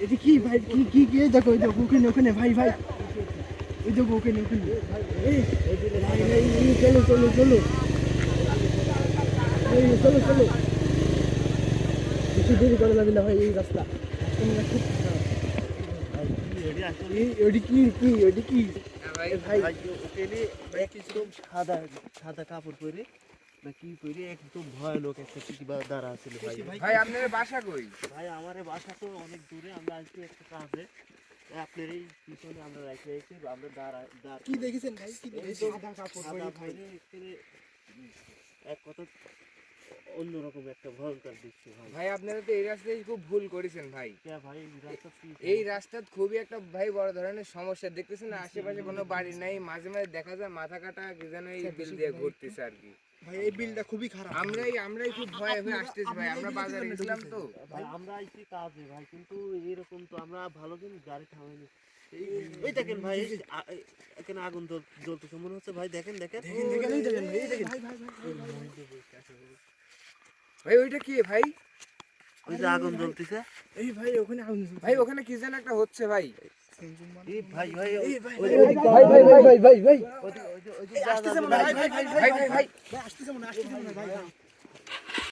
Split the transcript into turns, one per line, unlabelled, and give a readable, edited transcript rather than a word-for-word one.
এটা কি ভাই কি দেখো ওই দেখো ওখানে ভাই ওই দেখো ওখানে এই চলো বেশি দেরি করা যাবে না ভাই এই রাস্তা খুব ওইটি কি ভাই
একদম সাদা কাপড় পরে না কি পরে একদম ভয়ানক একটা কিবা দাঁড়া আছিল
ভাই আপনার বাসা কই?
ভাই আমার বাসা তো অনেক দূরে, আমরা আসছি একটা কাজে, আপনার এই পিছনে আমরা রেখেছি, আমরা দাঁড়া
কি দেখেছেন ভাই কি দেখেছেন
সাদা কাপড় পরে এক কথা অন্যরকম একটা ভয়ঙ্কর দৃশ্য
ভাই আপনারা তো এই রাস্তায় খুব ভুল করেছেন ভাই।
ভাই
এই রাস্তা খুবই একটা ভাই বড় ধরনের সমস্যা দেখতেছেন না, আশেপাশে কোনো বাড়ি নাই, মাঝে মাঝে দেখা যায় মাথা কাটা কি যেন এই বিল দিয়ে ঘুরতেছে আর কি।
ভাই এই বিলটা খুবই খারাপ।
আমরাই খুব ভয় হয়ে আসতেছি ভাই, আমরা বাজারে গেছিলাম তো
ভাই, আমরা আইছি কাজে ভাই, কিন্তু এরকম তো আমরা ভালো দিন গাড়ি থামাইনি। এই দেখেন ভাই, এখানে আগুন জ্বলতেছে মনে হচ্ছে ভাই, দেখেন
ভাই ওইটা কি ভাই?
ওই যে আগুন জ্বলতেছে
এই ভাই ওখানে আগুন জ্বলছে।
ভাই ওখানে কি যেন একটা হচ্ছে ভাই।
এই ভাই
ভাই
আসতেছে মনে হয়,
ভাই
আসতেছে মনে হয় ভাই।